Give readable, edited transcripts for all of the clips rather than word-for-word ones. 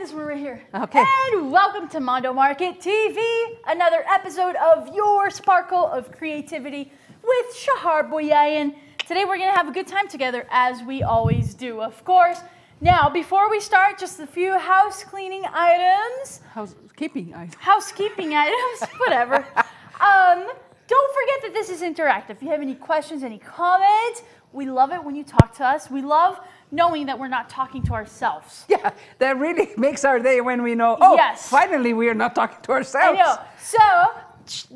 this one right here. Okay. And welcome to Mondo Market TV, another episode of your sparkle of creativity with Shahar Boyayan. Today we're gonna have a good time together, as we always do, of course. Now, before we start, just a few house cleaning items. Housekeeping items. Housekeeping items, whatever. Don't forget that this is interactive. If you have any questions, any comments, we love it when you talk to us. We love knowing that we're not talking to ourselves. Yeah, that really makes our day when we know, oh, yes, finally we are not talking to ourselves. I know. So,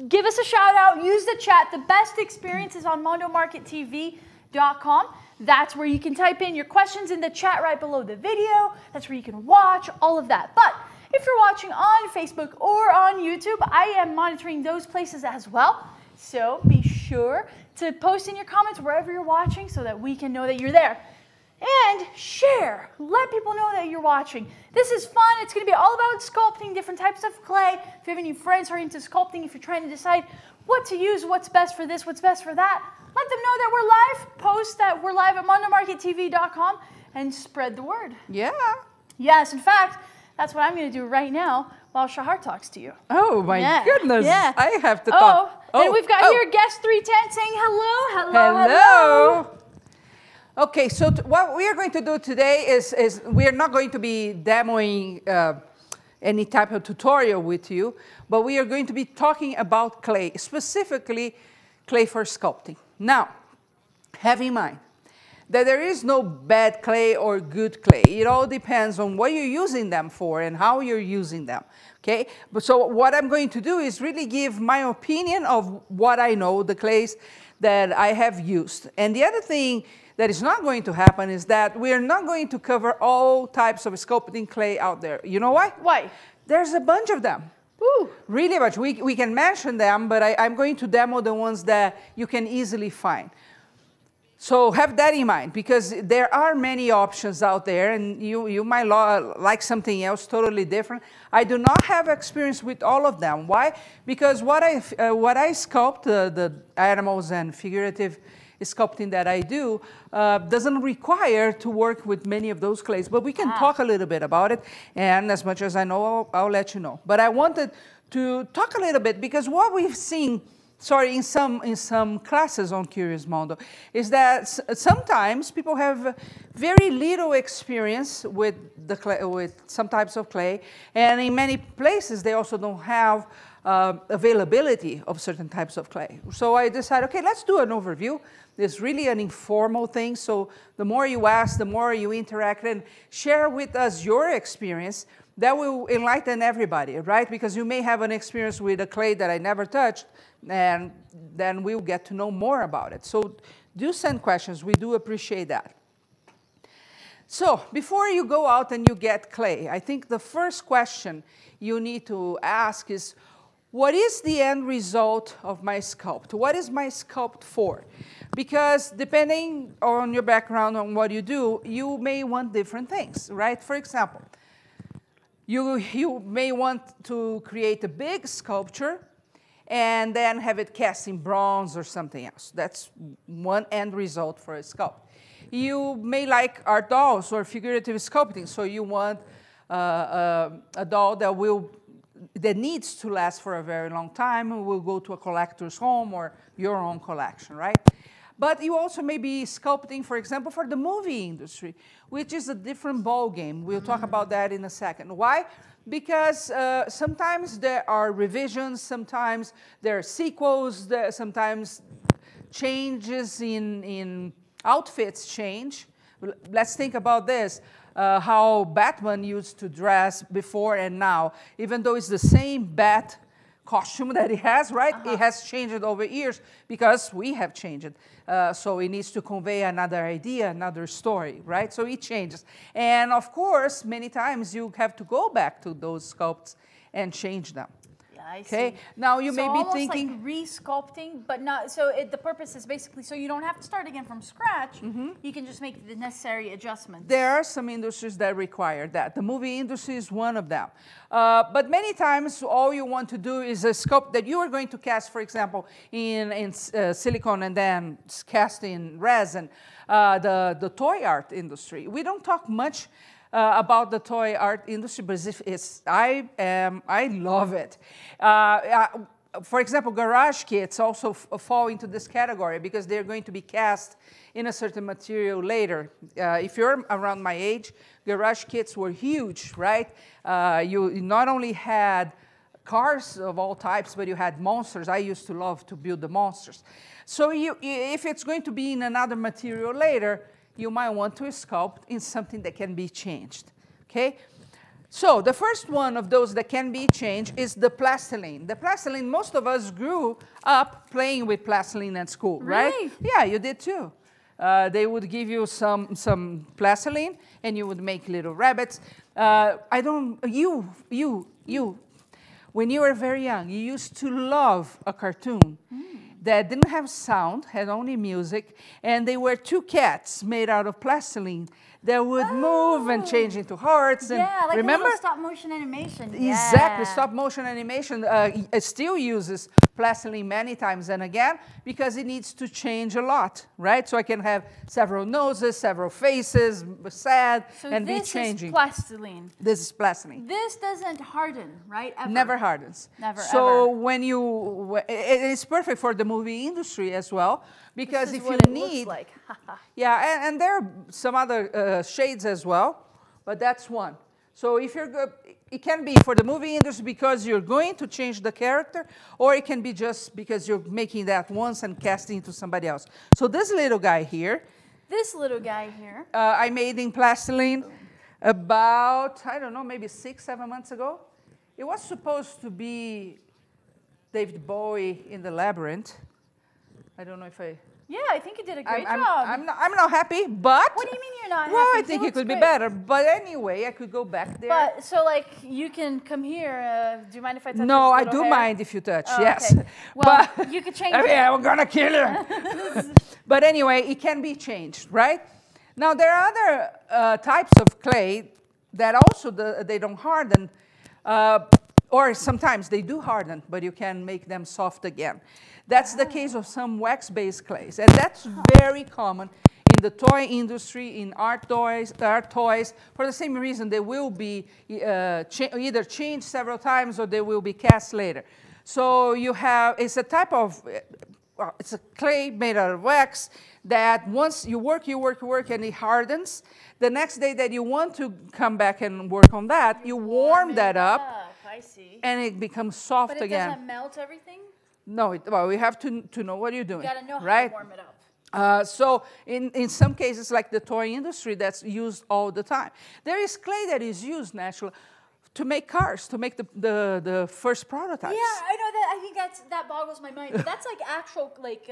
give us a shout out, use the chat. The best experience is on mondomarkettv.com. That's where you can type in your questions in the chat right below the video. That's where you can watch all of that. But if you're watching on Facebook or on YouTube, I am monitoring those places as well. So be sure to post in your comments wherever you're watching so that we can know that you're there. And share. Let people know that you're watching. This is fun. It's going to be all about sculpting different types of clay. If you have any friends who are into sculpting, if you're trying to decide what to use, what's best for this, what's best for that, let them know that we're live. Post that we're live at mondomarkettv.com and spread the word. Yeah. Yes, in fact, that's what I'm going to do right now while Shahar talks to you. Oh my goodness. Yeah. I have to talk. And we've got here guest 310 saying hello, hello, hello. Okay, so what we are going to do today is we are not going to be demoing any type of tutorial with you, but we are going to be talking about clay, specifically clay for sculpting. Now, have in mind that there is no bad clay or good clay. It all depends on what you're using them for and how you're using them, okay? But so what I'm going to do is really give my opinion of what I know, the clays that I have used. And the other thing that is not going to happen is that we're not going to cover all types of sculpting clay out there. You know why? Why? There's a bunch of them. Ooh. Really much. We can mention them, but I'm going to demo the ones that you can easily find. So have that in mind, because there are many options out there, and you might like something else totally different. I do not have experience with all of them. Why? Because what I sculpt, the animals and figurative sculpting that I do, doesn't require to work with many of those clays, but we can talk a little bit about it, and as much as I know, I'll let you know. But I wanted to talk a little bit, because what we've seen in some classes on Curious Mondo is that sometimes people have very little experience with some types of clay, and in many places they also don't have availability of certain types of clay. So I decided, okay, let's do an overview. It's really an informal thing, so the more you ask, the more you interact and share with us your experience. That will enlighten everybody, right? Because you may have an experience with a clay that I never touched, and then we'll get to know more about it. So do send questions. We do appreciate that. So before you go out and you get clay, I think the first question you need to ask is, what is the end result of my sculpt? What is my sculpt for? Because depending on your background, on what you do, you may want different things, right? For example, you may want to create a big sculpture and then have it cast in bronze or something else. That's one end result for a sculpt. You may like art dolls or figurative sculpting, so you want a doll that needs to last for a very long time and will go to a collector's home or your own collection, right? But you also may be sculpting, for example, for the movie industry, which is a different ball game. We'll talk about that in a second. Why? Because sometimes there are revisions, sometimes there are sequels, sometimes changes in outfits change. Let's think about this. How Batman used to dress before and now, even though it's the same Bat costume that he has, right? It has changed over years because we have changed it. So it needs to convey another idea, another story, right? So it changes. And of course, many times you have to go back to those sculpts and change them. I Okay, see. now you may be thinking, like re-sculpting, but not, so the purpose is basically so you don't have to start again from scratch, you can just make the necessary adjustments. there are some industries that require that. The movie industry is one of them. But many times all you want to do is a sculpt that you are going to cast, for example, in silicone and then cast in resin. The toy art industry. We don't talk much about the toy art industry, but I love it. For example, garage kits also fall into this category because they're going to be cast in a certain material later. If you're around my age, garage kits were huge, right? You not only had cars of all types, but you had monsters. I used to love to build the monsters. So if it's going to be in another material later, you might want to sculpt in something that can be changed, okay? So the first one of those that can be changed is the plastiline. The plastiline, most of us grew up playing with plastiline at school, right? Really? Yeah, you did too. They would give you some plastiline, and you would make little rabbits. When you were very young, you used to love a cartoon that didn't have sound, had only music, and they were two cats made out of plastiline that would move and change into hearts. And yeah, like remember? a little stop motion animation. Exactly, Yeah. stop motion animation still uses plastiline many times and again because it needs to change a lot, right? So I can have several noses, several faces, sad, and be changing. So this is plastiline. This is plastiline. This doesn't harden, right? Ever. Never hardens. Never, so ever. when it's perfect for the movie industry as well, because this is if what you it need, looks like. yeah, and there are some other shades as well, but that's one. So if you're good, it can be for the movie industry because you're going to change the character, or it can be just because you're making that once and casting to somebody else. So this little guy here, This little guy here. I made in plastiline about, I don't know, maybe 6-7 months ago. It was supposed to be David Bowie in the Labyrinth. I don't know if I... Yeah, I think you did a great job. I'm not happy, but... What do you mean you're not well, happy? I think it could be great. better. But anyway, I could go back there. But, so like, you can come here. Do you mind if I touch No, this I little do hair? mind if you touch, Oh, yes. okay. Well, But, you could change I mean, it. I'm gonna kill you. But anyway, it can be changed, right? Now, there are other types of clay that also they don't harden. Or sometimes they do harden, but you can make them soft again. That's the case of some wax-based clays, and that's very common in the toy industry, in art toys. For the same reason, they will be either changed several times or they will be cast later. So you have, it's a type of, well, it's a clay made out of wax that once you work, and it hardens. The next day that you want to come back and work on that, you warm that up. I see. And it becomes soft But it again. doesn't melt everything? No, well, we have to know what you're doing. You gotta know how right? to warm it up. So in some cases, like the toy industry, that's used all the time. There is clay that is used naturally to make cars, to make the first prototypes. Yeah, I know that. I think that boggles my mind. But that's like actual, like.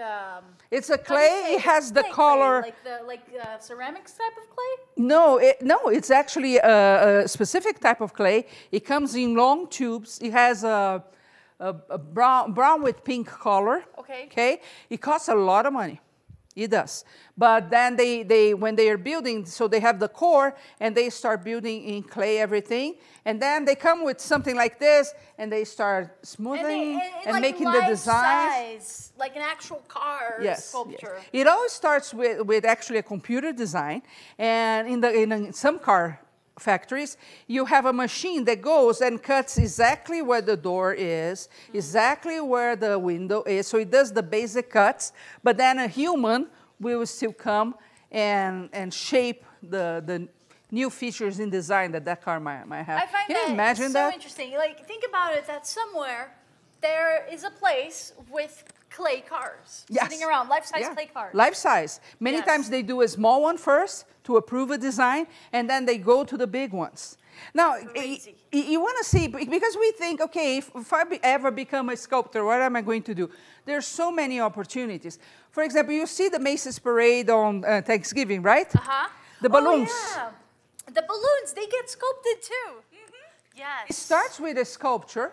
It's a clay. It has the color. Clay, like ceramics type of clay. No, it's actually a specific type of clay. It comes in long tubes. It has a brown with pink color. Okay. Okay. It costs a lot of money. It does. But then when they are building, so they have the core and they start building in clay everything. And then they come with something like this and they start smoothing and like making the design. Size, like an actual car sculpture. Yes. It always starts with actually a computer design. And in some car factories, you have a machine that goes and cuts exactly where the door is, exactly where the window is. So it does the basic cuts, but then a human will still come and shape the new features in design that car might have. I find Can you imagine so that? interesting. Like, think about it, that somewhere there is a place with clay cars sitting around, life-size clay cars. Life-size. Many times they do a small one first to approve a design, and then they go to the big ones. Now, you want to see, because we think, okay, if I ever become a sculptor, what am I going to do? There's so many opportunities. For example, you see the Macy's parade on Thanksgiving, right? Uh-huh. The balloons. Oh, yeah. The balloons, they get sculpted too. Mm-hmm. Yes. It starts with a sculpture,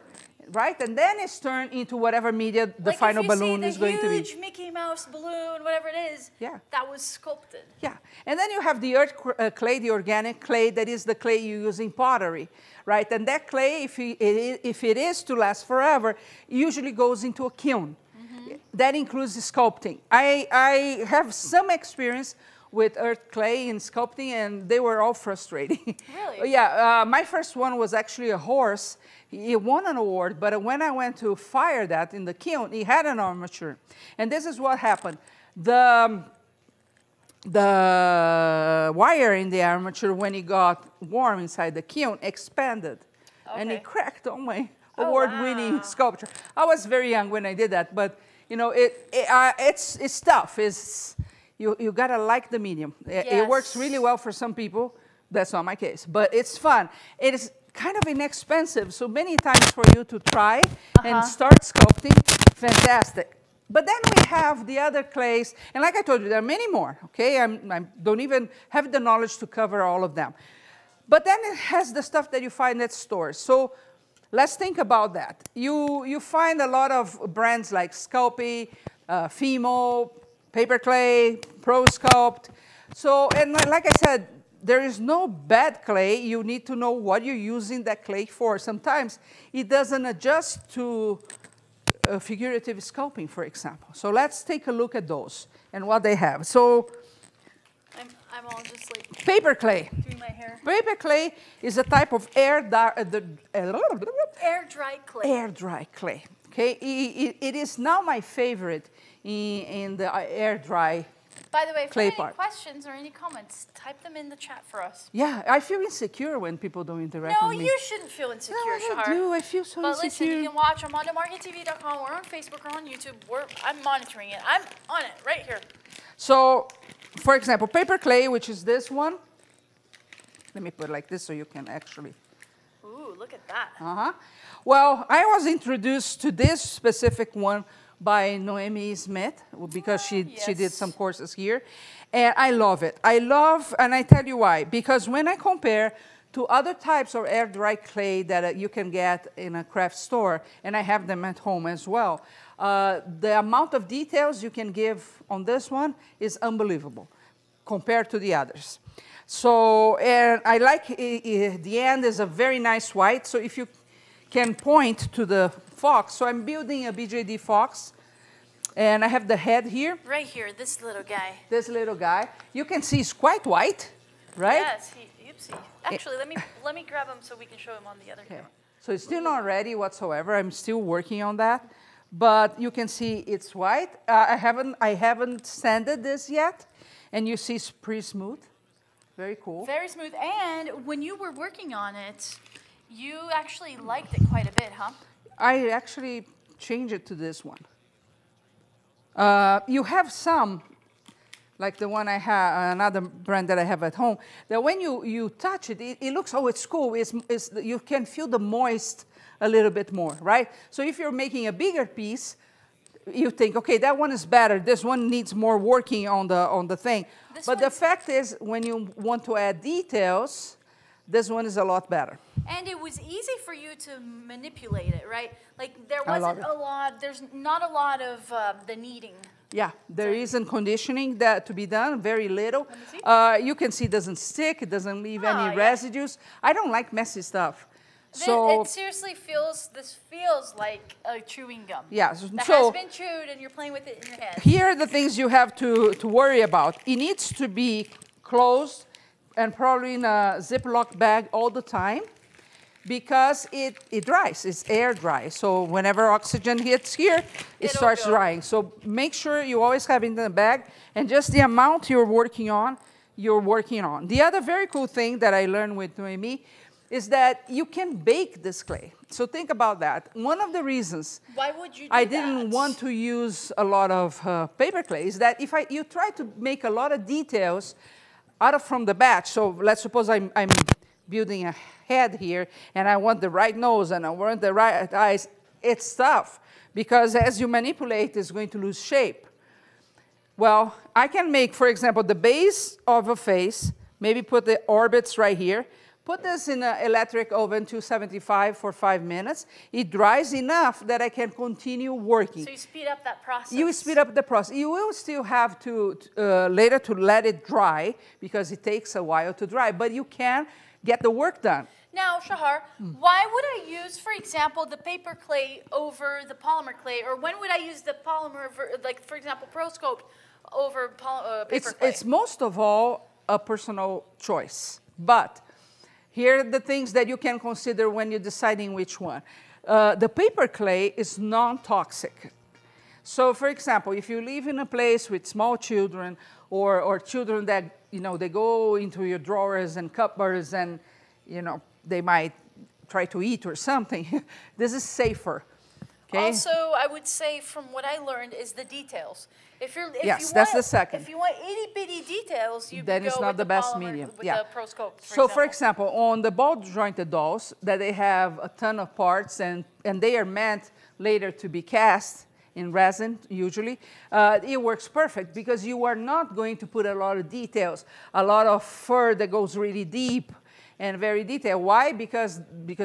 right? And then it's turned into whatever media the final balloon is going to be. Huge Mickey Mouse balloon, whatever it is, that was sculpted. Yeah, and then you have the earth clay, the organic clay, that is the clay you use in pottery, right? And that clay, if it is to last forever, usually goes into a kiln. Mm-hmm. That includes the sculpting. I have some experience with earth clay in sculpting, and they were all frustrating. Really? Yeah, my first one was actually a horse. He won an award, but when I went to fire that in the kiln, he had an armature. And this is what happened. The wire in the armature, when it got warm inside the kiln, expanded. Okay. And it cracked on my award-winning sculpture. I was very young when I did that, but you know, it's tough. You gotta like the medium. Yes. It works really well for some people. That's not my case, but it's fun. It is kind of inexpensive, so many times for you to try and start sculpting, fantastic. But then we have the other clays, and like I told you, there are many more, okay? I don't even have the knowledge to cover all of them. But then it has the stuff that you find at stores. So let's think about that. You find a lot of brands like Sculpey, Fimo, Paper Clay, Pro Sculpt. So, and like I said, there is no bad clay. You need to know what you're using that clay for. Sometimes it doesn't adjust to figurative sculpting, for example. So let's take a look at those and what they have. So I'm all just like paper clay. Doing my hair. Paper clay is a type of air dry clay. Air dry clay. Okay, it is now my favorite in the air dry. By the way, if you have any part. questions or any comments, type them in the chat for us. Yeah, I feel insecure when people don't interact with me. No, you shouldn't feel insecure, Shahar. I do. I feel so insecure. But listen, you can watch on MondoMarketTV.com. We're on Facebook. We're on YouTube. I'm monitoring it. I'm on it right here. So, for example, paper clay, which is this one. Let me put it like this so you can actually. Ooh, look at that. Well, I was introduced to this specific one by Noemi Smith, because she did some courses here. And I love it. And I tell you why. Because when I compare to other types of air dry clay that you can get in a craft store, and I have them at home as well, the amount of details you can give on this one is unbelievable compared to the others. So, and I like the end is a very nice white. So if you can point to the fox. So I'm building a BJD fox, and I have the head here. Right here, this little guy. This little guy. You can see he's quite white, right? Yes, oopsie. Actually, let me grab him so we can show him on the other camera. So it's still not ready whatsoever. I'm still working on that, but you can see it's white. I haven't sanded this yet, and you see it's pretty smooth. Very cool. Very smooth. And when you were working on it, you actually liked it quite a bit, huh? I actually changed it to this one. You have some, like the one I have, another brand that I have at home, that when you touch it, it looks, oh, it's cool. You can feel the moist a little bit more, right? So if you're making a bigger piece, you think, okay, that one is better. This one needs more working on the thing. But the fact is, when you want to add details, this one is a lot better. And it was easy for you to manipulate it, right? Like there wasn't a lot, there's not a lot of the kneading. Yeah, there isn't conditioning that to be done, very little. You can see it doesn't stick, it doesn't leave any residues. I don't like messy stuff. So it seriously feels like a chewing gum. Yeah, that has been chewed and you're playing with it in your hand. Here are the things you have to worry about. It needs to be closed and probably in a Ziploc bag all the time, because it dries. It's air dry. So whenever oxygen hits here, it starts drying. So make sure you always have it in the bag, and just the amount you're working on. The other very cool thing that I learned with Noemi is that you can bake this clay. So think about that. One of the reasons why would you do I didn't want to use a lot of paper clay is that if you try to make a lot of details from the batch, so let's suppose I'm building a head here, and I want the right nose and I want the right eyes, it's tough, because as you manipulate, it's going to lose shape. Well, I can make, for example, the base of a face, maybe put the orbits right here, put this in an electric oven, 275 for 5 minutes. It dries enough that I can continue working. So you speed up that process. You speed up the process. You will still have to, later to let it dry, because it takes a while to dry, but you can get the work done. Now, Shahar, why would I use, for example, the paper clay over the polymer clay? Or when would I use the polymer, like, for example, Pro Sculpt over paper clay? It's most of all a personal choice. But here are the things that you can consider when you're deciding which one. The paper clay is non-toxic. So, for example, if you live in a place with small children or children that, you know, they go into your drawers and cupboards and, you know, they might try to eat or something, this is safer. Okay? Also, I would say from what I learned is the details. That's the second. If you want itty-bitty details, you then go it's not with the best polymer, medium. with Yeah. the Pro Sculpt, For example, on the ball jointed dolls, that they have a ton of parts and they are meant later to be cast in resin, usually, it works perfect because you are not going to put a lot of details, a lot of fur that goes really deep and very detailed. Why? Because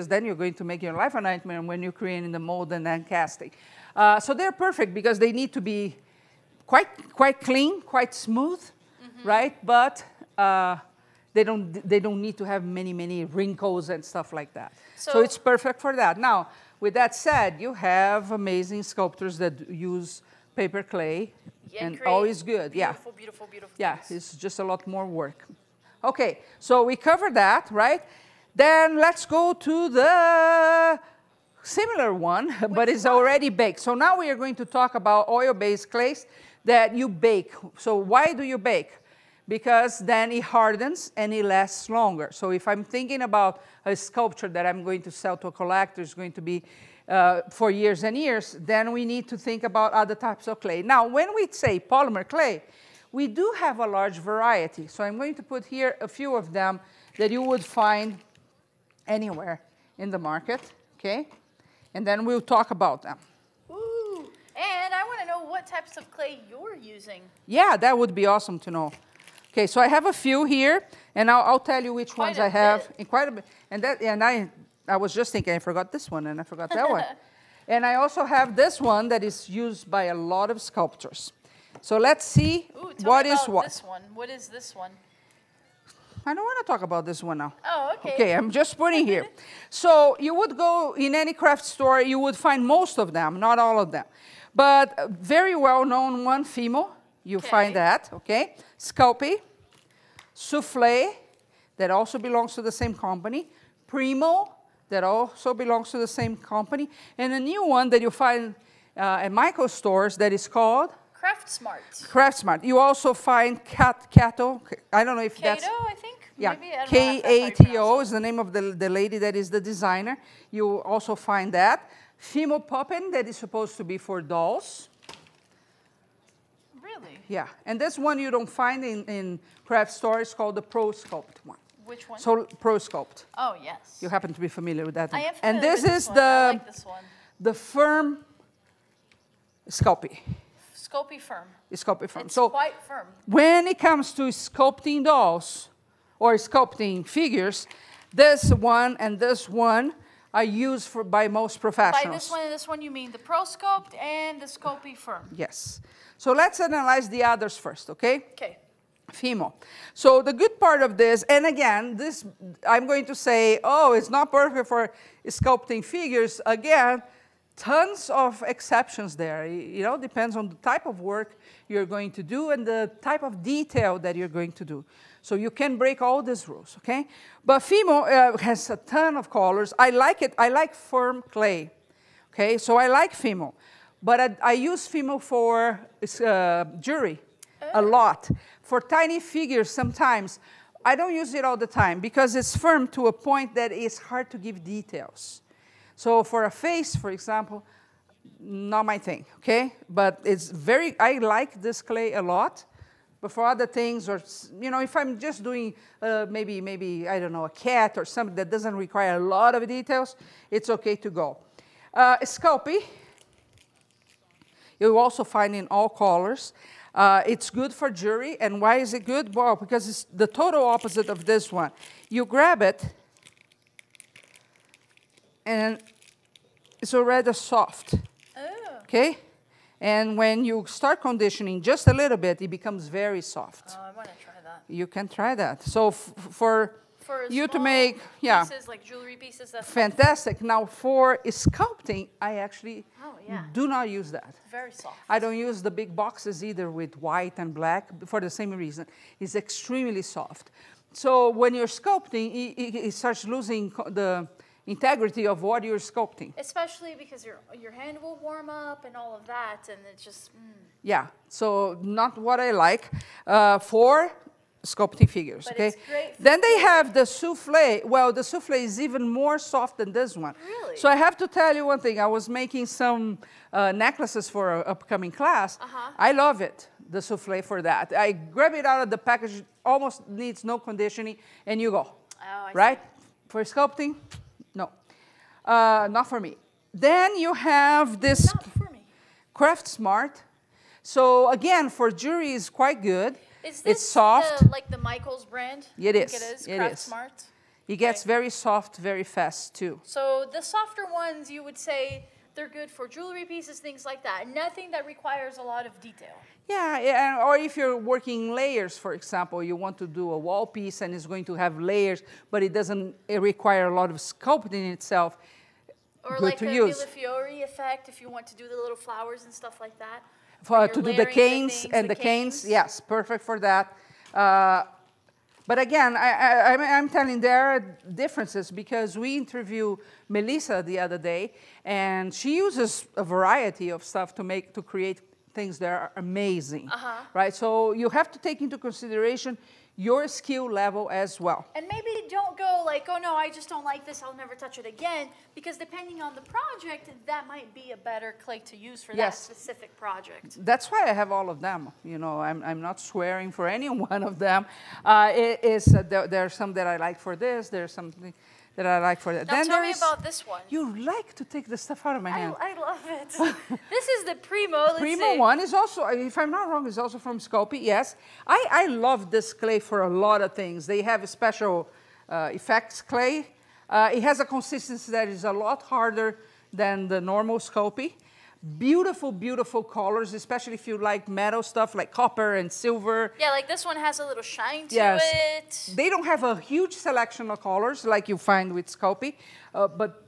then you're going to make your life a nightmare when you're creating the mold and then casting. So they're perfect because they need to be quite clean, quite smooth, right? But they don't need to have many wrinkles and stuff like that. So it's perfect for that. Now, with that said, you have amazing sculptors that use paper clay, and always good. Beautiful, beautiful yeah, things. it's just a lot more work. Okay, so we covered that, right? Then let's go to the similar one, but it's already baked. So now we are going to talk about oil-based clays that you bake. So why do you bake? Because then it hardens and it lasts longer. So if I'm thinking about a sculpture that I'm going to sell to a collector, it's going to be for years and years, then we need to think about other types of clay. Now, when we say polymer clay, we do have a large variety. So I'm going to put here a few of them that you would find anywhere in the market, okay? And then we'll talk about them. Ooh, and I want to know what types of clay you're using. Yeah, that would be awesome to know. Okay, so I have a few here, and I'll tell you which ones I have. In quite a bit. And I was just thinking, I forgot this one, and I forgot that one. And I also have this one that is used by a lot of sculptors. So let's see what is what. This one. What is this one? I don't want to talk about this one now. Oh, okay. Okay, I'm just putting here. So you would go in any craft store, you would find most of them, not all of them. But a very well-known one, Fimo, you find that, okay? Sculpey, Soufflé, that also belongs to the same company. Primo, that also belongs to the same company. And a new one that you find at Michael's stores that is called? Craftsmart. Craftsmart. You also find Kato. I don't know if that's... Kato, I think? Yeah, Kato is the name of the lady that is the designer. You also find that. Fimo Poppin, that is supposed to be for dolls. Really? Yeah, and this one you don't find in craft stores, called the Pro Sculpt one. Which one? So Pro Sculpt. Oh, yes. You happen to be familiar with that one. I am familiar and this with is this one. the I like this one. the firm Sculpey. Sculpey firm. Sculpey firm. It's so quite firm. when it comes to sculpting dolls or sculpting figures, this one and this one are used by most professionals. By this one and this one, you mean the Pro Sculpt and the Sculpey firm. Yes. So let's analyze the others first, okay? Okay. Fimo. So the good part of this, and again, this I'm going to say, oh, it's not perfect for sculpting figures. Again, tons of exceptions there. You know, depends on the type of work you're going to do and the type of detail that you're going to do. So you can break all these rules, okay? But Fimo has a ton of colors. I like it. I like firm clay, okay? So I like Fimo. But I use Fimo for jewelry a lot. For tiny figures sometimes, I don't use it all the time because it's firm to a point that it's hard to give details. So for a face, for example, not my thing, okay? But it's I like this clay a lot. But for other things, or, you know, if I'm just doing maybe, I don't know, a cat or something that doesn't require a lot of details, it's okay to go. Sculpey, you also find in all colors. It's good for jewelry. And why is it good? Well, because it's the total opposite of this one. You grab it, and it's already soft. Oh. Okay? And when you start conditioning just a little bit, it becomes very soft. Oh, I want to try that. You can try that. So for For you to small make, yeah, pieces, like jewelry pieces, that's fantastic. Now for sculpting, I actually do not use that. very soft. I don't use the big boxes either with white and black for the same reason. It's extremely soft. So when you're sculpting, it starts losing the integrity of what you're sculpting. Especially because your hand will warm up and all of that, and it's just, Yeah, so not what I like for sculpting figures, But okay? it's great for Then they have the souffle. Well, the souffle is even more soft than this one. Really? So I have to tell you one thing. I was making some necklaces for an upcoming class. I love it, the souffle for that. I grab it out of the package, almost needs no conditioning, and you go, right? For sculpting, no, not for me. Then you have this not for me. Craft Smart. So again, for jewelry is quite good. Is this it's soft. like the Michaels brand? It is. It is. It Craft is. Smart. It gets very soft very fast too. So the softer ones, you would say they're good for jewelry pieces, things like that. Nothing that requires a lot of detail. Yeah, or if you're working layers, for example, you want to do a wall piece and it's going to have layers, but it doesn't require a lot of sculpting itself. Or good like to a use. Millefiori effect, if you want to do the little flowers and stuff like that. To do the canes and the canes, yes, perfect for that. But again, I'm telling there are differences because we interviewed Melissa the other day, and she uses a variety of stuff to create things that are amazing, right? So you have to take into consideration your skill level as well. And maybe don't go like, oh no, I just don't like this, I'll never touch it again, because depending on the project, that might be a better clay to use for that specific project. That's why I have all of them. You know, I'm not swearing for any one of them. There are some that I like for this, there's something that I like for that. Now then tell me about this one. You like to take the stuff out of my hand. I love it. This is the Primo. Let's Primo see. one is also, if I'm not wrong, is also from Sculpey, yes. I love this clay for a lot of things. They have a special effects clay. It has a consistency that is a lot harder than the normal Sculpey. Beautiful, beautiful colors, especially if you like metal stuff like copper and silver. Yeah, like this one has a little shine to it. They don't have a huge selection of colors like you find with Sculpey, but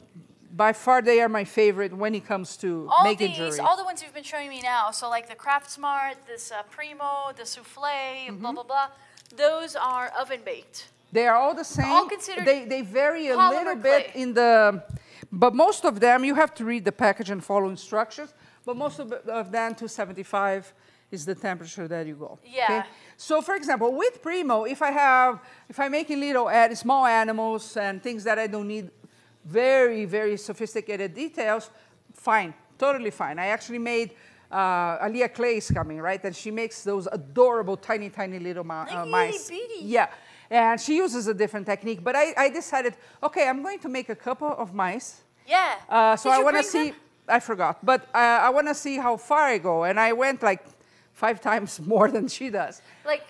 by far they are my favorite when it comes to making jewelry. All the ones you've been showing me now, so like the Craft Smart, this Primo, the Souffle, blah, blah, blah, those are oven baked. They are all the same. All considered they vary a little bit clay. in the... But most of them, you have to read the package and follow instructions, but most of them, 275 is the temperature that you go. Yeah. Okay? So for example, with Primo, if I'm making little small animals and things that I don't need very, very sophisticated details, fine, totally fine. I actually made, Aliyah Clay is coming, right? And she makes those adorable, tiny, tiny little mice. Yeah. And she uses a different technique, but I decided, okay, I'm going to make a couple of mice. Yeah. So I want to see, I forgot, but I want to see how far I go. And I went like 5 times more than she does. Like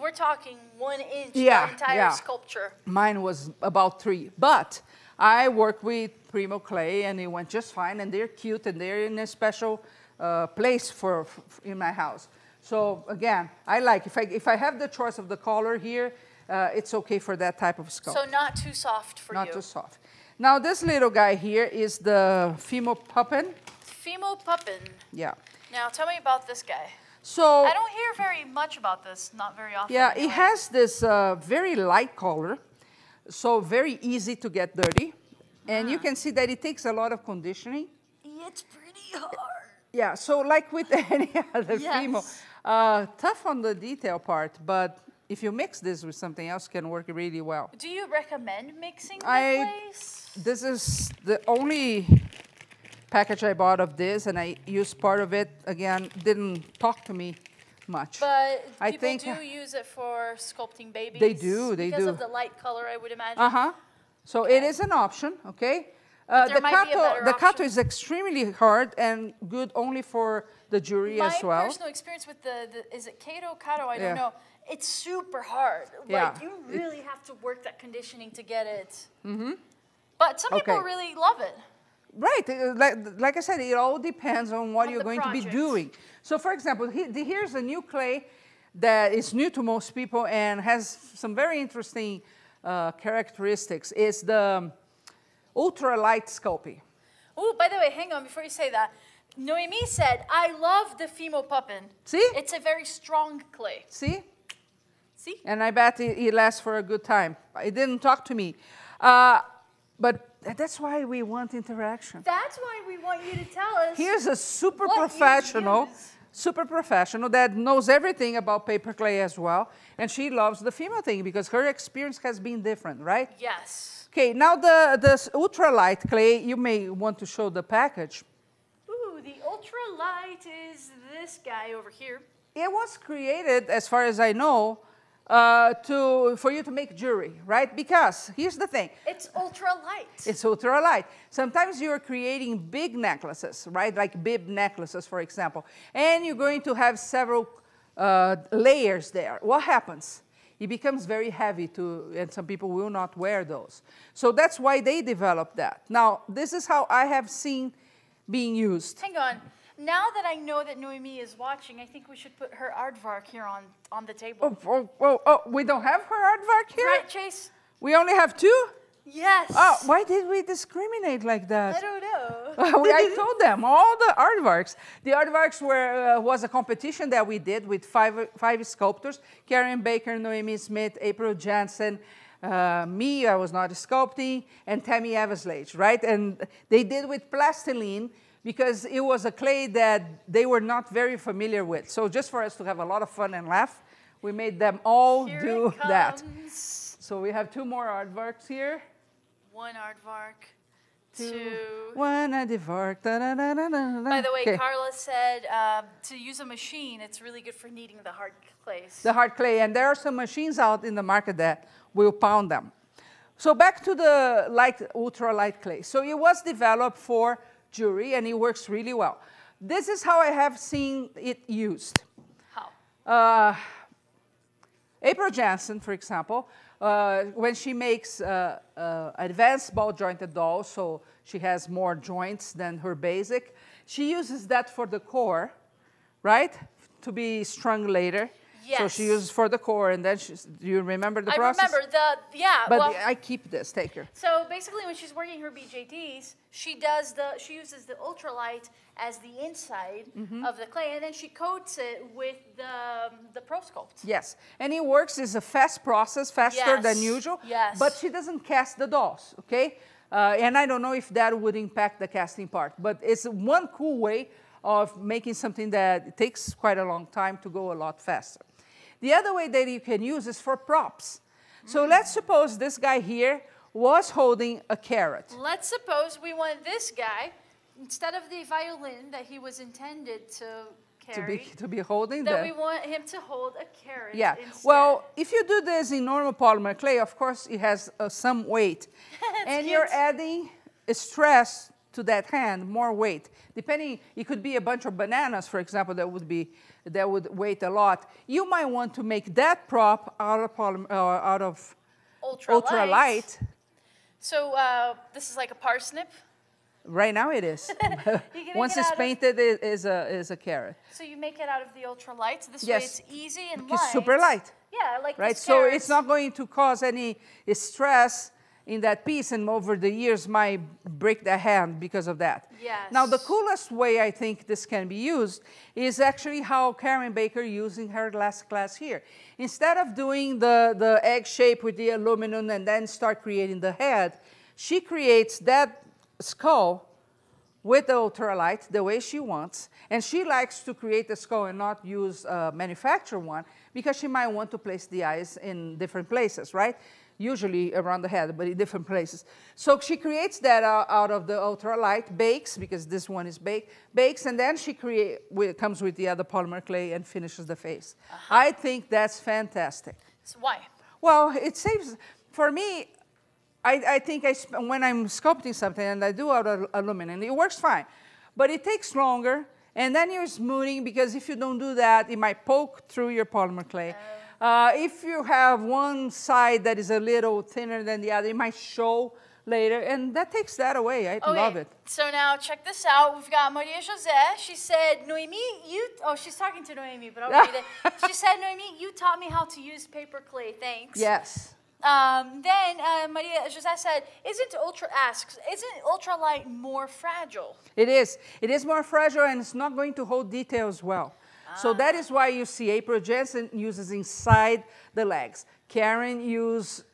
we're talking 1 inch, the entire sculpture. Mine was about 3, but I work with Primo Clay and it went just fine, and they're cute and they're in a special place in my house. So again, I like, if I have the choice of the color here, it's okay for that type of sculpt. So not too soft for you. Not too soft. Now this little guy here is the Fimo Puppin. Fimo Puppin. Yeah. Now tell me about this guy. So I don't hear very much about this, not very often. Yeah, anyway. it has this very light color, so very easy to get dirty. And you can see that it takes a lot of conditioning. It's pretty hard. Yeah, so like with any other Fimo, tough on the detail part, but if you mix this with something else, it can work really well. Do you recommend mixing the clays? This is the only package I bought of this, and I used part of it. Again, didn't talk to me much. But I people do use it for sculpting babies. They do, they because do. of the light color, I would imagine. So it is an option, okay? The kato is extremely hard and good only for the jewelry as well. My personal experience with is it kato? I don't know. It's super hard. Like you really have to work that conditioning to get it. But some people really love it. Right, like I said, it all depends on what you're going to be doing. So for example, here's a new clay that is new to most people and has some very interesting characteristics is the ultralight Sculpey. Oh, by the way, hang on, before you say that. Noemi said, I love the Fimo Puppin. See? It's a very strong clay. See? See? And I bet it lasts for a good time. It didn't talk to me. But that's why we want interaction. That's why we want you to tell us. Here's a super professional that knows everything about paper clay as well. And she loves the Fimo thing because her experience has been different, right? Yes. Okay, now the ultralight clay, you may want to show the package. Ooh, the ultralight is this guy over here. It was created, as far as I know, for you to make jewelry, right? Because here's the thing. It's ultralight. It's ultralight. Sometimes you're creating big necklaces, right? Like bib necklaces, for example. And you're going to have several layers there. What happens? It becomes very heavy and some people will not wear those. So that's why they developed that. Now, this is how I have seen being used. Hang on. Now that I know that Noemi is watching, I think we should put her aardvark here on the table. Oh, we don't have her aardvark here? Right, Chase? We only have two? Yes. Oh, why did we discriminate like that? I don't know. I told them, all the aardvarks. The aardvarks was a competition that we did with five sculptors, Karen Baker, Noemi Smith, April Jansen, me, I was not sculpting, and Tammy Everslage, right? And they did with plastiline because it was a clay that they were not very familiar with. So just for us to have a lot of fun and laugh, we made them all do that. So we have two more aardvarks here. One aardvark, two. One aardvark. By the way, Carla said to use a machine, it's really good for kneading the hard clays. The hard clay, and there are some machines out in the market that will pound them. So back to the ultralight clay. So it was developed for jewelry, and it works really well. This is how I have seen it used. How? April Jansen, for example, when she makes advanced ball-jointed dolls, so she has more joints than her basic, she uses that for the core, right, to be strung later. Yes. So she uses for the core, and then do you remember the process? I remember yeah. But well, I keep this, take her. So basically when she's working her BJDs, she uses the ultralight as the inside of the clay, and then she coats it with the Pro Sculpt. Yes, and it works, it's a fast process, faster than usual, but she doesn't cast the dolls, okay? And I don't know if that would impact the casting part, but it's one cool way of making something that takes quite a long time to go a lot faster. The other way that you can use is for props. So let's suppose this guy here was holding a carrot. Let's suppose we want this guy, instead of the violin that he was intended to carry, to be holding that we want him to hold a carrot instead. Well, if you do this in normal polymer clay, of course it has some weight. And you're adding stress to that hand, more weight. Depending, it could be a bunch of bananas, for example, that would weigh a lot. You might want to make that prop out of ultralight. So this is like a parsnip? Right now it is. Once it's painted, it is a carrot. So you make it out of the ultralight. So this way it's easy and light. It's super light. Yeah, like right. So it's not going to cause any stress in that piece, and over the years might break the hand because of that. Yes. Now the coolest way I think this can be used is actually how Karen Baker using her last class here. Instead of doing the egg shape with the aluminum and then start creating the head, she creates that skull with the ultralight the way she wants, and she likes to create a skull and not use a manufactured one because she might want to place the eyes in different places, right? Usually around the head, but in different places. So she creates that out of the ultralight, bakes, because this one is bakes, and then she comes with the other polymer clay and finishes the face. I think that's fantastic. So why? Well, it saves, for me, I think when I'm sculpting something and I do out of aluminum, it works fine, but it takes longer, and then you're smoothing, because if you don't do that, it might poke through your polymer clay. If you have one side that is a little thinner than the other, it might show later, and that takes that away. I love it. So now check this out. We've got Maria Jose. She said, Noemi, she's talking to Noemi, but I'll read it. She said, Noemi, you taught me how to use paper clay. Thanks. Yes. Maria Jose said, isn't ultralight more fragile? It is. It is more fragile and it's not going to hold details well. So that is why you see April Jensen uses inside the legs. Karen uses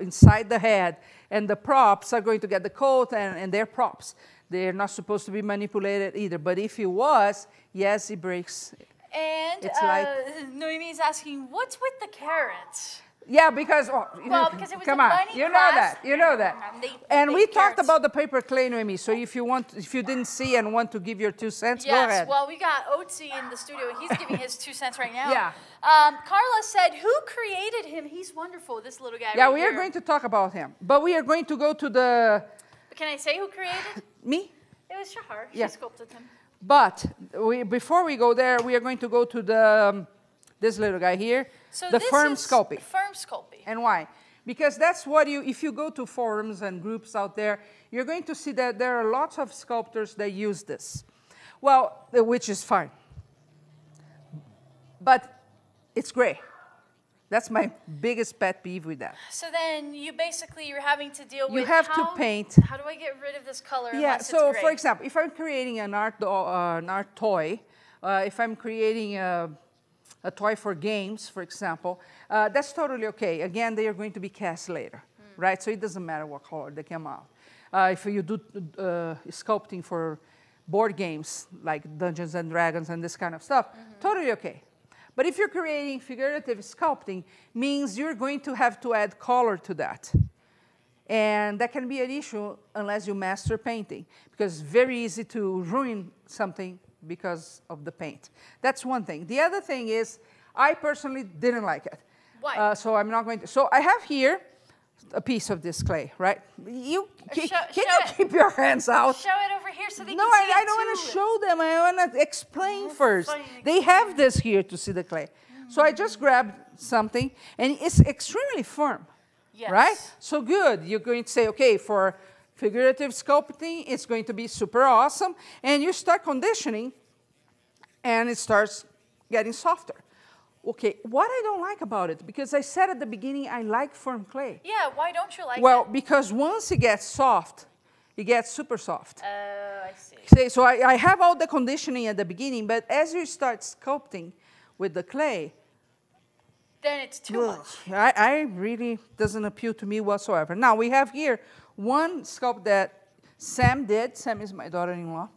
inside the head. And the props are going to get the coat and they're props. They're not supposed to be manipulated either. But if it was, yes, it breaks. And Noemi is asking, what's with the carrots? Yeah, because, because it was come a on, bunny you know crafts. that, you know that. And we talked about the paper clay, Noemi, so if you didn't see and want to give your 2 cents, go ahead. Yes, well, we got Otzi in the studio, and he's giving his 2 cents right now. Yeah. Carla said, who created him? He's wonderful, this little guy Yeah, right we here. are going to talk about him, but we are going to go to the... Can I say who created? Me? It was Shahar. Yeah. She sculpted him. But before we go there, we are going to go to the this little guy here, So the this firm is Sculpey. Firm Sculpey. And why? Because that's what if you go to forums and groups out there, you're going to see that there are lots of sculptors that use this. Well, which is fine. But it's gray. That's my biggest pet peeve with that. So then you're having to deal with You have to paint. How do I get rid of this color Yeah, unless so it's gray? for example, if I'm creating an art toy, if I'm creating a toy for games, for example, that's totally okay. Again, they are going to be cast later, right? So it doesn't matter what color they come out. If you do sculpting for board games, like Dungeons and Dragons and this kind of stuff, totally okay. But if you're creating figurative sculpting, means you're going to have to add color to that. And that can be an issue unless you master painting, because it's very easy to ruin something because of the paint. That's one thing. The other thing is, I personally didn't like it. Why? So I'm not going to. So I have here a piece of this clay, right? Can you keep your hands out? Show it over here so they can see No, I it don't want too. to show them. I want to explain first. fine. They have this here to see the clay. So I just grabbed something, and it's extremely firm. Yes. Right? So good. You're going to say, okay, for figurative sculpting, it's going to be super awesome. And you start conditioning, and it starts getting softer. Okay, what I don't like about it, because I said at the beginning I like firm clay. Yeah, why don't you like Well, it? because once it gets soft, it gets super soft. I see. So I have all the conditioning at the beginning, but as you start sculpting with the clay, Then it's too much. I really doesn't appeal to me whatsoever. Now, we have here one sculpt that Sam did. Sam is my daughter-in-law.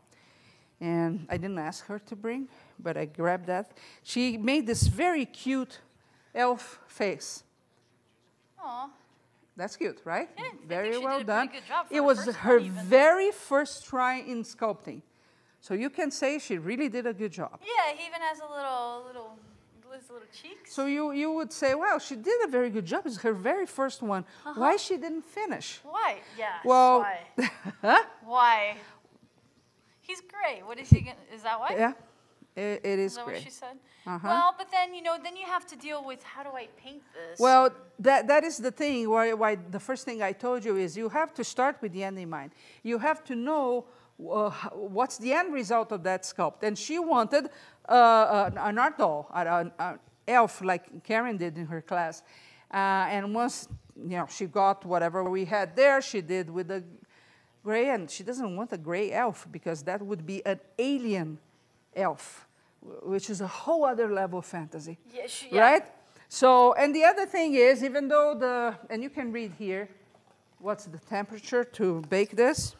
And I didn't ask her to bring, but I grabbed that. She made this very cute elf face. Aw. That's cute, right? Yeah, I think very she well did a done. pretty good job for It her was first her one, even. very first try in sculpting. So you can say she really did a good job. Yeah, he even has a little cheeks. So you would say, well, she did a very good job. It's her very first one. Why she didn't finish? Why? Yeah. Well, Why? huh? Why? He's gray. What is he gonna? Is that why? Yeah, it is Is that great. what she said? Uh-huh. Well, but then then you have to deal with how do I paint this? Well, that is the thing. Why the first thing I told you is you have to start with the end in mind. You have to know what's the end result of that sculpt. And she wanted an art doll, an elf like Karen did in her class. And once she got whatever we had there, she did with the gray. And she doesn't want a gray elf because that would be an alien elf, which is a whole other level of fantasy. Yeah, right? So, and the other thing is, even though and you can read here, what's the temperature to bake this?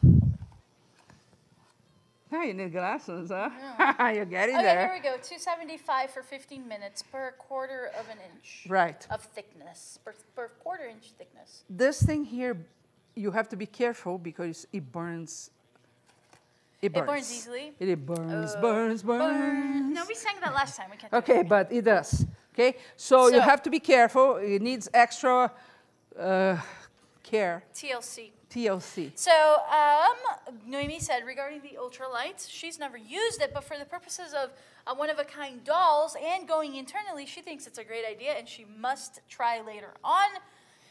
Oh, you need glasses, huh? Yeah. You're getting there. Okay, here we go. 275 for 15 minutes per quarter of an inch. Right. Of thickness, per quarter-inch thickness. This thing here, you have to be careful because it burns. It burns. It burns easily? It burns. No, we sang that last time. We can't do Okay, it. but it does. Okay, so you have to be careful. It needs extra care. TLC. So, Noemi said regarding the ultralights, she's never used it, but for the purposes of one-of-a-kind dolls and going internally, she thinks it's a great idea and she must try later on.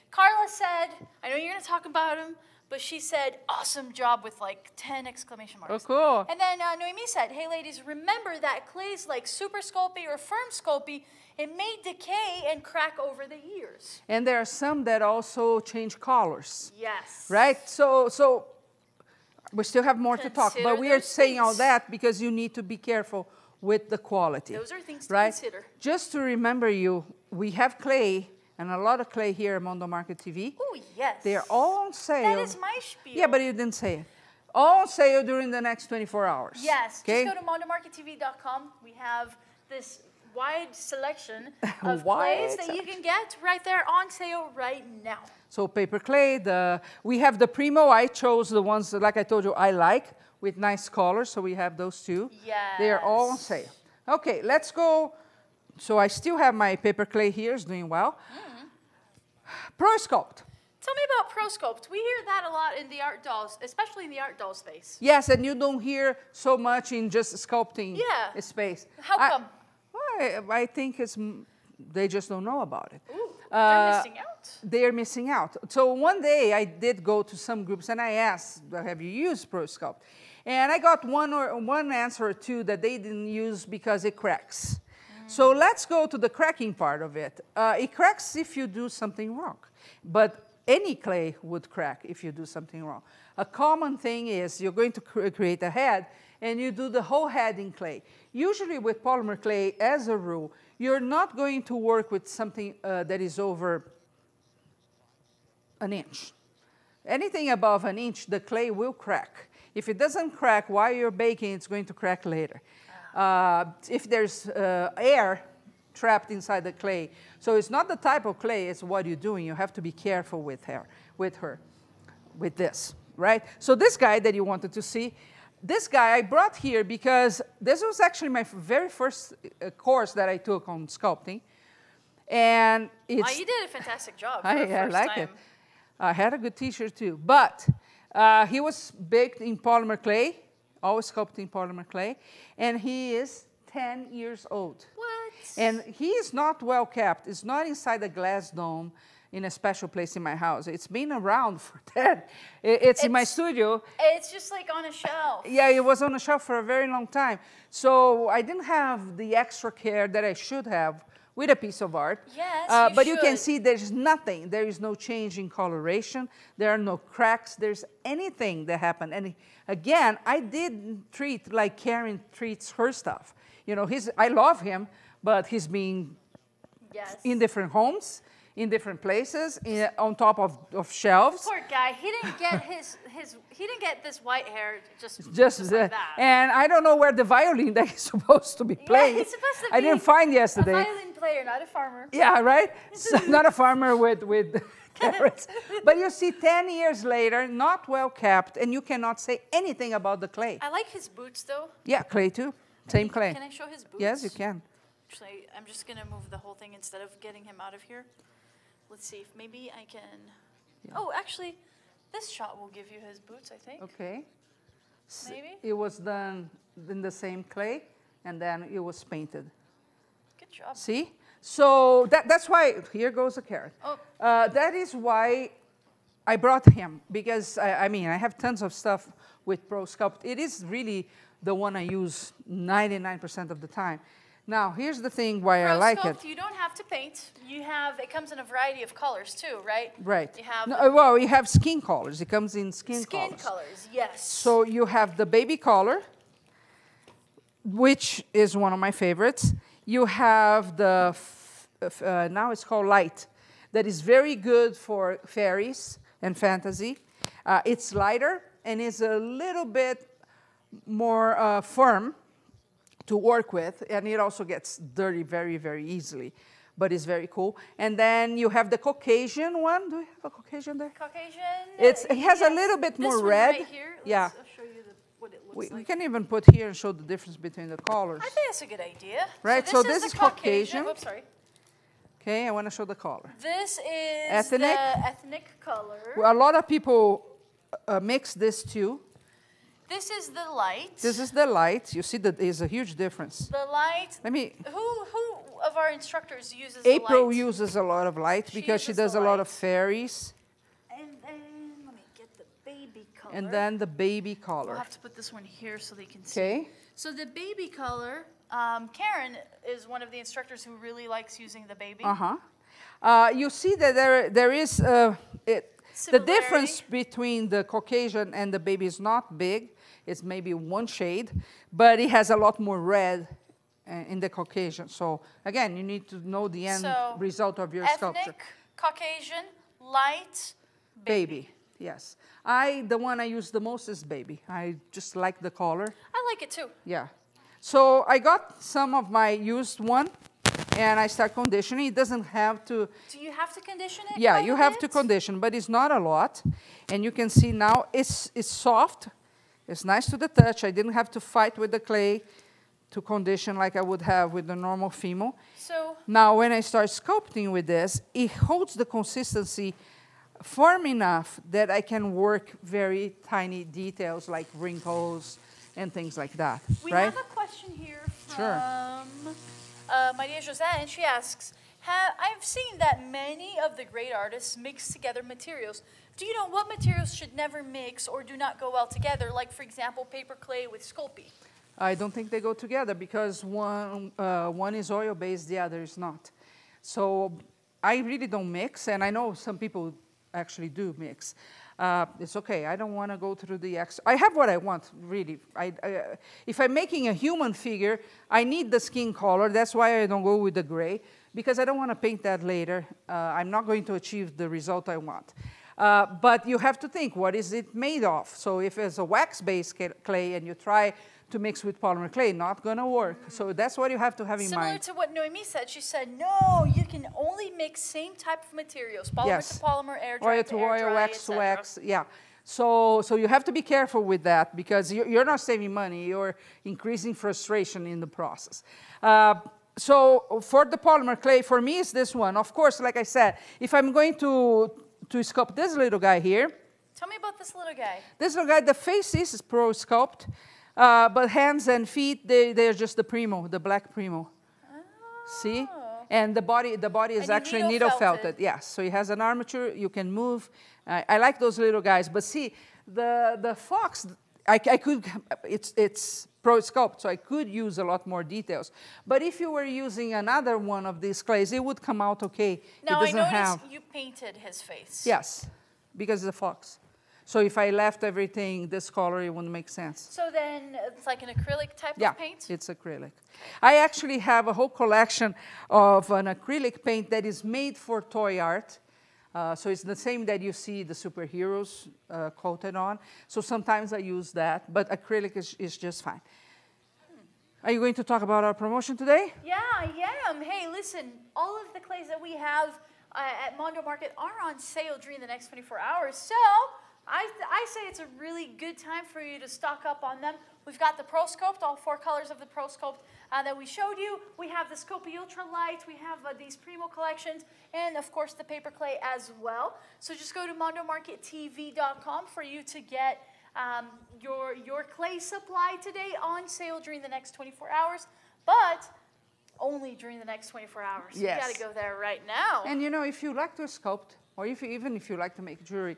Carla said, I know you're going to talk about him, but she said, awesome job with like 10 exclamation marks. Oh, cool. And then Noemi said, hey ladies, remember that clays like Super Sculpey or Firm Sculpey, it may decay and crack over the years. And there are some that also change colors. Yes. Right? So we still have more to talk, but we are saying all that because you need to be careful with the quality. Those are things to right? consider. Just to remember you, we have clay, and a lot of clay here at Mondo Market TV. Oh, yes. They're all on sale. That is my spiel. Yeah, but you didn't say it. All on sale during the next 24 hours. Yes. Okay? Just go to mondomarkettv.com. We have this wide selection of clays that you can get right there on sale right now. So paper clay, we have the Primo. I chose the ones that, like I told you, I like with nice colors. So we have those two. Yes. They are all on sale. Okay, let's go. So I still have my paper clay here. It's doing well. Pro Sculpt. Tell me about Pro Sculpt. We hear that a lot in the art dolls, especially in the art doll space. Yes, and you don't hear so much in just sculpting space. How come? I think they just don't know about it. Ooh, they're missing out. They're missing out. So one day I did go to some groups and I asked, have you used Pro Sculpt? And I got one answer or two that they didn't use because it cracks. So let's go to the cracking part of it. It cracks if you do something wrong, but any clay would crack if you do something wrong. A common thing is you're going to create a head and you do the whole head in clay. Usually with polymer clay, as a rule, you're not going to work with something that is over an inch. Anything above an inch, the clay will crack. If it doesn't crack while you're baking, it's going to crack later. If there's air trapped inside the clay. So it's not the type of clay, it's what you're doing. You have to be careful with this, right? So this guy that you wanted to see, this guy I brought here because this was actually my very first course that I took on sculpting. And it's... you did a fantastic job for I like it. I had a good teacher too. But he was baked in polymer clay, always sculpting polymer clay, and he is 10 years old. What? And he is not well kept. It's not inside a glass dome in a special place in my house. It's been around for that. It's in my studio. It's just like on a shelf. Yeah, it was on a shelf for a very long time. So I didn't have the extra care that I should have with a piece of art. Yes, but you can see there's nothing. There is no change in coloration. There are no cracks. There's anything that happened. And again, I did treat like Karen treats her stuff. You know, I love him, but he's been in different homes, in different places, on top of shelves. Poor guy. He didn't get he didn't get this white hair just like that. And I don't know where the violin that he's supposed to be playing. Yeah, he's supposed to be I didn't find yesterday. A violin player, not a farmer. Yeah, right? So not a farmer with carrots. But you see, 10 years later, not well kept, and you cannot say anything about the clay. I like his boots, though. Yeah, clay too. Same clay. Can I show his boots? Yes, you can. Actually, I'm just going to move the whole thing instead of getting him out of here. Let's see if maybe I can... Yeah. Oh, actually, this shot will give you his boots, I think. Okay. Maybe? It was done in the same clay, and then it was painted. Good job. See? So that's why... Here goes a carrot. Oh. That is why I brought him, because, I mean, I have tons of stuff with Pro Sculpt. It is really the one I use 99% of the time. Now, here's the thing why I like it. You don't have to paint. It comes in a variety of colors too, right? Right. You have well, you have skin colors. It comes in skin colors. Skin colors, yes. So you have the baby color, which is one of my favorites. You have the, now it's called light, that is very good for fairies and fantasy. It's lighter and is a little bit more firm to work with, and it also gets dirty very, very easily, but it's very cool. And then you have the Caucasian one. Do we have a Caucasian there? Caucasian? It has a little bit more red. Right here. Yeah. I'll show you what it looks like. We can even put here and show the difference between the colors. I think that's a good idea. Right, so this is Caucasian. Oops, sorry. Okay, I want to show the color. This is the ethnic color. Well, a lot of people mix this too. This is the light. This is the light. You see that there's a huge difference. The light. Let me. Who of our instructors uses April the light? uses a lot of light because she does a lot of fairies. And then let me get the color. And then the baby color. We'll have to put this one here so they can see. Okay. So the baby color, Karen is one of the instructors who really likes using the baby. You see that there is the difference between the Caucasian and the baby is not big. It's maybe one shade, but it has a lot more red in the Caucasian. So again, you need to know the end result of your sculpture. Ethnic, Caucasian, light, baby. Yes. The one I use the most is baby. I just like the color. I like it too. Yeah. So I got some of my used one, and I start conditioning. It doesn't have to. Do you have to condition it? Yeah, you have to condition, but it's not a lot. And you can see now it's soft. It's nice to the touch. I didn't have to fight with the clay to condition like I would have with the normal Fimo. So now when I start sculpting with this, it holds the consistency firm enough that I can work very tiny details like wrinkles and things like that. We right? have a question here from Maria Jose, and she asks, I've seen that many of the great artists mix together materials. Do you know what materials should never mix or do not go well together? Like, for example, paper clay with Sculpey. I don't think they go together because one is oil-based, the other is not. So I really don't mix, and I know some people actually do mix. It's okay. I don't want to go through the I have what I want, really. If I'm making a human figure, I need the skin color. That's why I don't go with the gray, because I don't want to paint that later. I'm not going to achieve the result I want. But you have to think, what is it made of? So if it's a wax-based clay and you try to mix with polymer clay, not going to work. So that's what you have to have in mind. Similar to what Noemi said. She said, no, you can only mix same type of materials. Polymer to polymer, air dry oil to oil, wax to wax. Yeah. So you have to be careful with that because you're not saving money. You're increasing frustration in the process. So for the polymer clay, for me, it's this one. Of course, like I said, if I'm going to sculpt this little guy here. Tell me about this little guy. This little guy, the face is Pro Sculpt. But hands and feet, they're just the Primo, the black Primo. Oh. See? And the body is actually needle felted. Yes, so it has an armature, you can move. I like those little guys. But see, the fox, it's Pro Sculpt, so I could use a lot more details. But if you were using another one of these clays, it would come out okay. Now, I noticed you painted his face. Yes, because it's a fox. So if I left everything this color, it wouldn't make sense. So then it's like an acrylic type of paint? Yeah, it's acrylic. I actually have a whole collection of an acrylic paint that is made for toy art. So it's the same that you see the superheroes coated on. So sometimes I use that, but acrylic is just fine. Are you going to talk about our promotion today? Yeah, I am. Hey, listen, all of the clays that we have at Mondo Market are on sale during the next 24 hours. So I say it's a really good time for you to stock up on them. We've got the Pro Sculpt, all 4 colors of the Pro Sculpt that we showed you. We have the Sculpey Ultra Light. We have these Primo collections, and of course the paper clay as well. So just go to mondomarkettv.com for you to get your clay supply today on sale during the next 24 hours, but only during the next 24 hours. Yes. You got to go there right now. And you know, if you like to sculpt, or even if you like to make jewelry,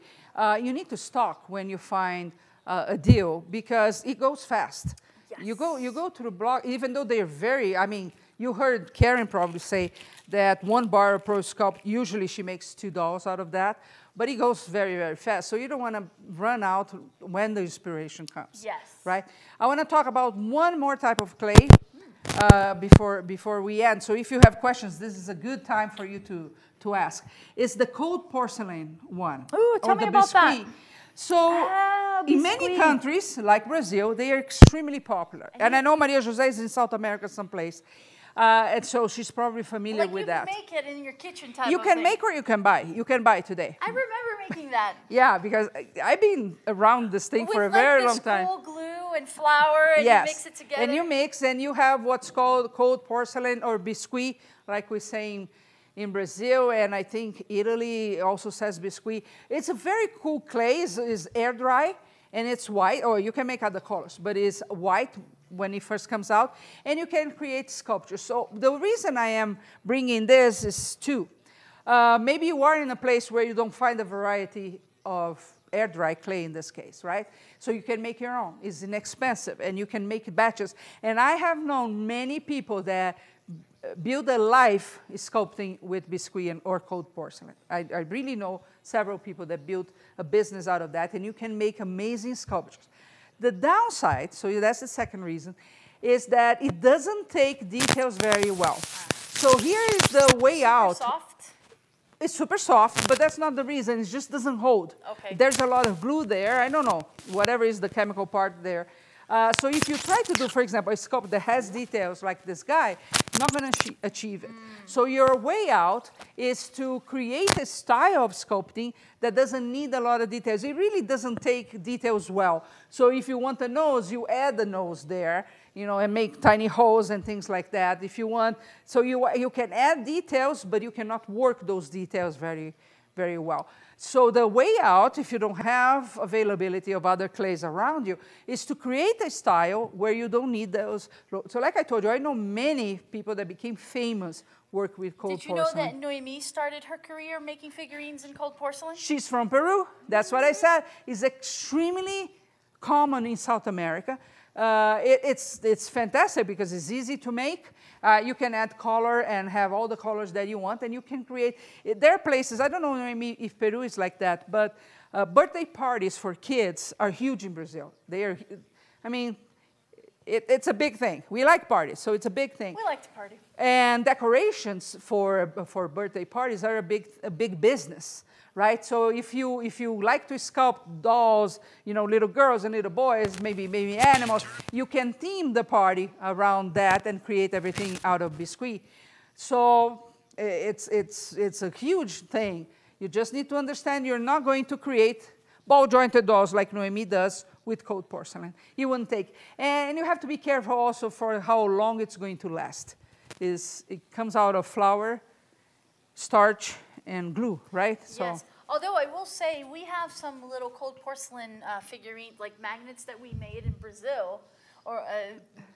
you need to stock when you find a deal because it goes fast. Yes. You go to the blog, even though they're very, I mean, you heard Karen probably say that 1 bar of Pro Sculpt, usually she makes $2 out of that, but it goes very, very fast. So you don't want to run out when the inspiration comes. Yes. Right? I want to talk about one more type of clay before we end. So if you have questions, this is a good time for you to ask. It's the cold porcelain one. Ooh, tell me about that. So in many countries, like Brazil, they are extremely popular. And I know Maria Jose is in South America someplace. And so she's probably familiar with that. You can make it in your kitchen type You can make or you can buy. You can buy today. I remember making that. Yeah, because I've been around this thing for a very long time. With glue and flour, and you mix it together. And you mix, and you have what's called cold porcelain or biscuit, like we're saying in Brazil, and I think Italy also says biscuit. It's a very cool clay. It's air dry, and it's white. Or you can make other colors, but it's white when it first comes out, and you can create sculptures. So the reason I am bringing this is 2. Maybe you are in a place where you don't find a variety of air dry clay in this case, right? So you can make your own. It's inexpensive, and you can make batches. And I have known many people that build a life sculpting with biscuit or cold porcelain. I really know several people that built a business out of that, and you can make amazing sculptures. The downside, so that's the second reason, is that it doesn't take details very well. So here is the way out. Soft? It's super soft, but that's not the reason. It just doesn't hold. Okay. There's a lot of glue there. I don't know, whatever is the chemical part there. So if you try to do, for example, a sculpt that has details like this guy, you're not going to achieve it. So your way out is to create a style of sculpting that doesn't need a lot of details. It really doesn't take details well. So if you want a nose, you add the nose there, you know, and make tiny holes and things like that. If you want, so you can add details, but you cannot work those details very, very well. So the way out, if you don't have availability of other clays around you, is to create a style where you don't need those. So like I told you, I know many people that became famous work with cold porcelain. Did you know that Noemi started her career making figurines in cold porcelain? She's from Peru. That's what I said. It's extremely common in South America. It's fantastic because it's easy to make. You can add color and have all the colors that you want, and you can create. There are places, I don't know if Peru is like that, but birthday parties for kids are huge in Brazil. They are, I mean, it's a big thing. We like parties, so it's a big thing. We like to party. And decorations for birthday parties are a big business. Right, so if you like to sculpt dolls, you know, little girls and little boys, maybe animals, you can theme the party around that and create everything out of biscuit. So it's a huge thing. You just need to understand you're not going to create ball-jointed dolls like Noemi does with cold porcelain. It wouldn't take, and you have to be careful also for how long it's going to last. It comes out of flour, starch, and glue, right? So. Yes. Although I will say we have some little cold porcelain figurine, like magnets that we made in Brazil.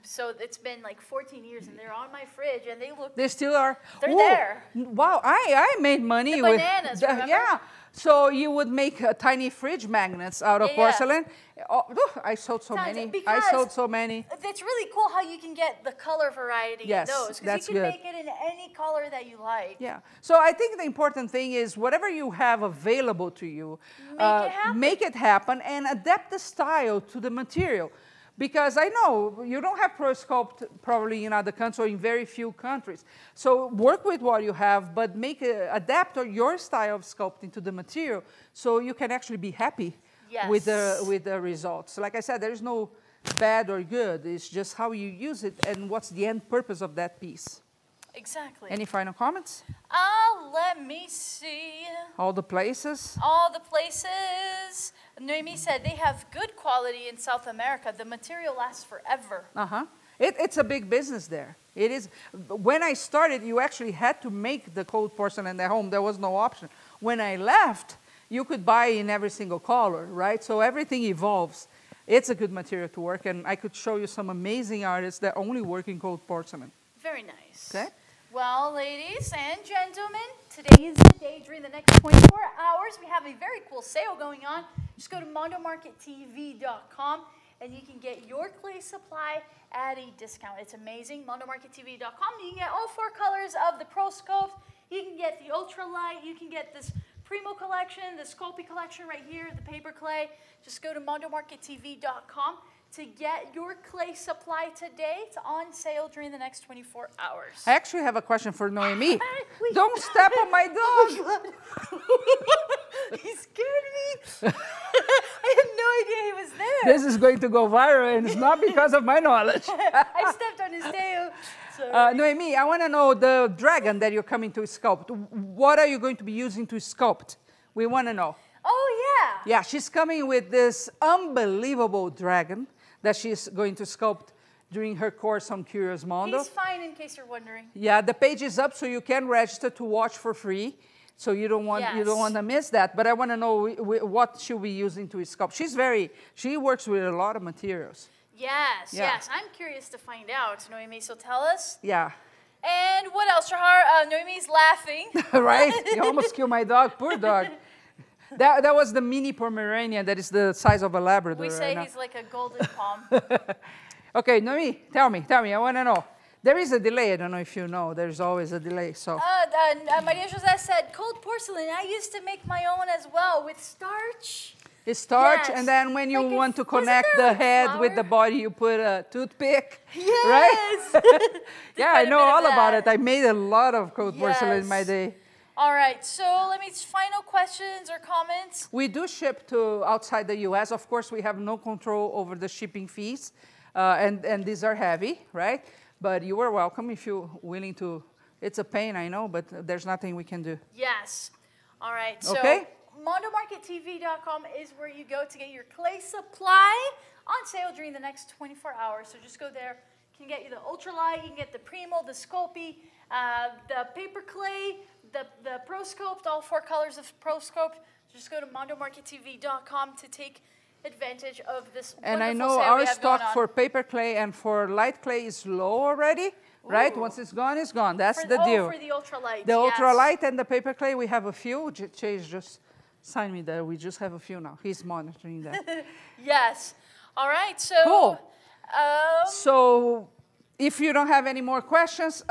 So it's been like 14 years, and they're on my fridge, and they look. They still are. They're there. Wow! I made money the with bananas. Remember? Yeah. So you would make tiny fridge magnets out of porcelain. Oh, I sold so many. I sold so many. It's really cool how you can get the color variety in those. Because you can make it in any color that you like. Yeah. So I think the important thing is whatever you have available to you, make it happen and adapt the style to the material. Because I know you don't have Pro Sculpt probably in other countries or in very few countries. So work with what you have, but adapt your style of sculpting to the material so you can actually be happy with the results. Like I said, there is no bad or good. It's just how you use it and what's the end purpose of that piece. Exactly. Any final comments? Let me see. All the places? All the places. Noemi said they have good quality in South America. The material lasts forever. It's a big business there. It is. When I started, you actually had to make the cold porcelain at home. There was no option. When I left, you could buy in every single color, right? So everything evolves. It's a good material to work, and I could show you some amazing artists that only work in cold porcelain. Very nice. Okay. Well, ladies and gentlemen, today is the day. During the next 24 hours, we have a very cool sale going on. Just go to mondomarkettv.com and you can get your clay supply at a discount. It's amazing. mondomarkettv.com. You can get all 4 colors of the Pro Sculpt. You can get the Ultralight. You can get this Primo collection, the Sculpey collection right here, the paper clay. Just go to mondomarkettv.com to get your clay supply today. It's on sale during the next 24 hours. I actually have a question for Noemi. Don't step on my dog. He scared me. I had no idea he was there. This is going to go viral, and it's not because of my knowledge. I stepped on his tail. Noemi, I want to know the dragon that you're coming to sculpt. What are you going to be using to sculpt? We want to know. Oh, yeah. Yeah, she's coming with this unbelievable dragon that she's going to sculpt during her course on Curious Mondo. He's fine, in case you're wondering. Yeah, the page is up, so you can register to watch for free. So you don't want to miss that. But I want to know what she'll be using to sculpt. She works with a lot of materials. Yes. I'm curious to find out, Noemi, so tell us. Yeah. And what else, Shahar? Noemi's laughing. Right? You almost killed my dog. Poor dog. That was the mini Pomeranian that is the size of a Labrador. We say right he's like a golden palm. Okay, Noemi, tell me, I want to know. There is a delay. I don't know if you know. There's always a delay. So. Maria Jose said, cold porcelain. I used to make my own as well with starch. It's starch, Yes. and then when you Like want to wasn't connect there the like head with flour? the body, you put a toothpick, Yes. right? Yeah, I quite a know bit of all about that. it. I made a lot of cold porcelain in my Yes. day. All right, so final questions or comments. We do ship to outside the U.S. Of course, we have no control over the shipping fees, and these are heavy, right? But you are welcome if you're willing to. It's a pain, I know, but there's nothing we can do. Yes. All right, so Okay. MondoMarketTV.com is where you go to get your clay supply on sale during the next 24 hours. So just go there. You can get you the ultralight, you can get the Primo, the Sculpey, the paper clay, the Pro Sculpt, all 4 colors of Pro Sculpt. Just go to MondoMarketTV.com to take advantage of this And I wonderful know sale we our have going stock on. for paper clay and for light clay is low already, right? Ooh. Once it's gone, it's gone. That's For the deal. for the ultralight. The yes. ultralight and the paper clay, we have a few. Chase just signed me there. We just have a few now. He's monitoring that. Yes. All right. So. Cool. So if you don't have any more questions,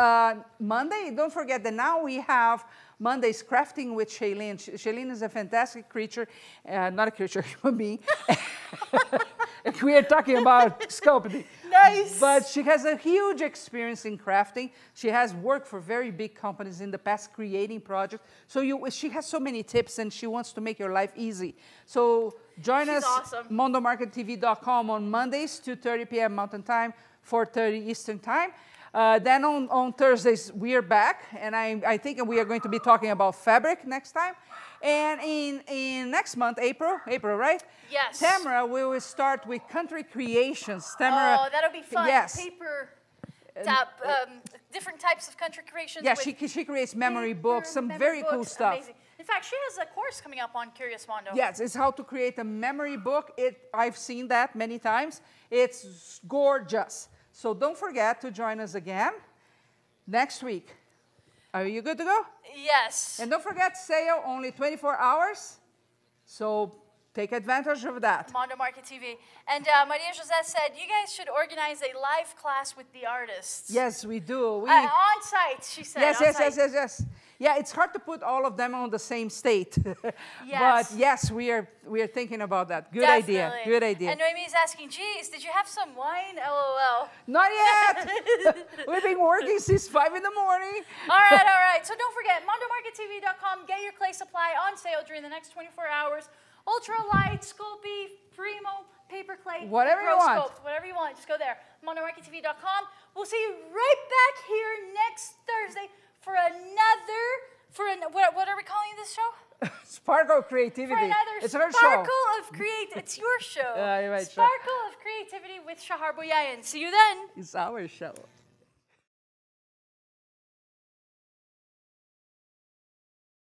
Monday, don't forget that now we have Monday's Crafting with Shailene. Shailene is a fantastic creature, not a creature, human being. We are talking about sculpting. Nice. But she has a huge experience in crafting. She has worked for very big companies in the past creating projects. So she has so many tips and she wants to make your life easy. So join us awesome. MondoMarketTV.com on Mondays, 2:30 p.m. Mountain Time, 4:30 Eastern Time. Then on Thursdays, we are back, and I think we are going to be talking about fabric next time. And in next month, April, right? Yes. Tamara, we will start with country creations. Tamara, Oh, that'll be fun. Yes. Paper, different types of country creations. Yeah, with she creates memory paper, books, some memory very cool books. stuff. Amazing. In fact, she has a course coming up on Curious Mondo. Yes, it's how to create a memory book. I've seen that many times. It's gorgeous. So don't forget to join us again next week. Are you good to go? Yes. And don't forget, sale only 24 hours. So take advantage of that. Mondo Market TV. And Maria Jose said, you guys should organize a live class with the artists. Yes, we do. On site, she said. Yes. Yeah, it's hard to put all of them on the same state. Yes. But yes, we are thinking about that. Good Definitely. idea. Good idea. And Noemi is asking, geez, did you have some wine? LOL. Not yet. We've been working since 5 in the morning. All right. So don't forget, MondoMarketTV.com. Get your clay supply on sale during the next 24 hours. Ultralight, Sculpey, Primo, paper clay, Whatever Pro you want. Sculpt, whatever you want. Just go there. MondoMarketTV.com. We'll see you right back here next Thursday for another. What are we calling this show? Sparkle Creativity. For another It's her Sparkle show. of Creativity. It's your show. You're right, Sparkle of Creativity with Shahar Boyayan. See you then. It's our show.